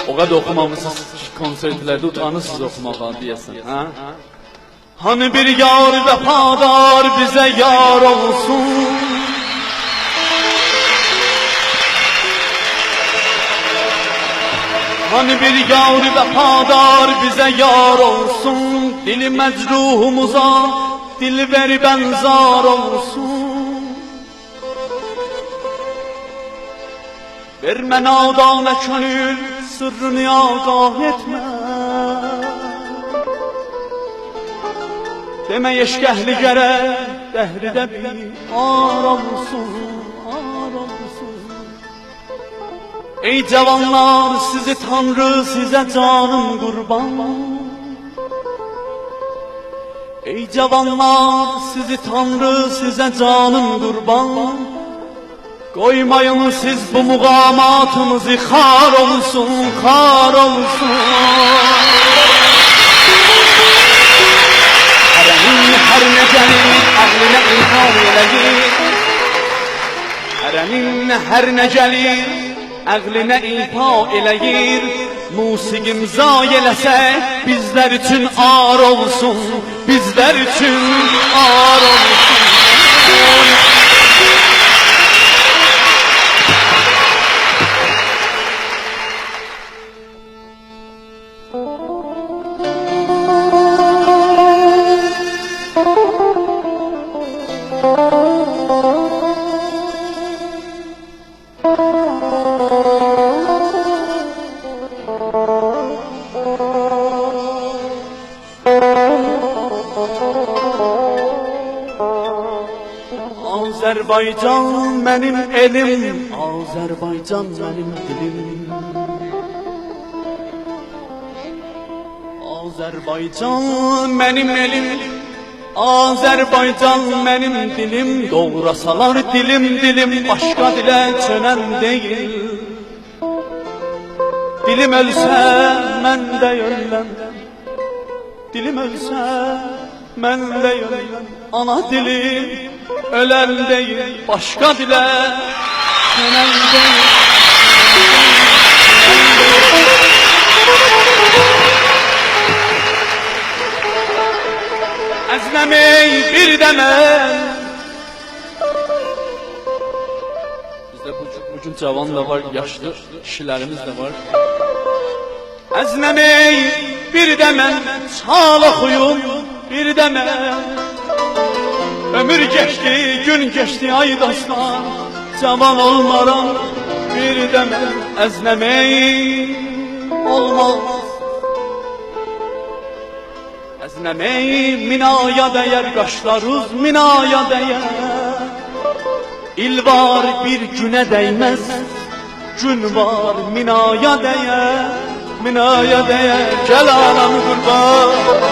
O kadar okumamısınız konsertlerde utanırsınız okumağa diyesen. Ha? Hani bir yar vefadar bize yar olsun. Hani bir yar vefadar bize yar olsun. Dili mecruhumuza dilber benzar olsun. Verme nadane könül sırrını agah etme. Deme eşkəhli gerek dehride bir aramsın, aramsın. Ey cavanlar sizi Tanrı size canım kurban. Ey cavanlar sizi Tanrı size canım kurban. Koymayın siz bu muğamatımızı xar olsun, xar olsun. Hərəmin hər necəli əqlinə ilham eləyir. Hərəmin hər necəli əqlinə ilham eləyir. Musiqimza eləsə bizlər üçün ar olsun, bizlər üçün ar olsun. Azərbaycan mənim elim, Azərbaycan mənim dilim. Azərbaycan mənim elim, Azərbaycan mənim dilim. Doğrasalar dilim dilim başqa dilə çönən deyil. Dilim ölsə mən də öləm, dilim ölsə mən də öləm. Ana dilim ölen değil, başka dile dönen değil. Əzləmey bir demel. Bizde bugün cavan da var, yaşlı kişilerimiz de var. Əzləmey bir demel, çal oxuyun bir demel. Ömür geçti, gün geçti ay dostlar. Cavan olmaram bir demel. Əzləmək olmaz. Əzləmək minaya dəyər, qaşlarız minaya dəyər. İl var bir günə dəymez, gün var minaya dəyər. Minaya dəyər, gəl anam qurban.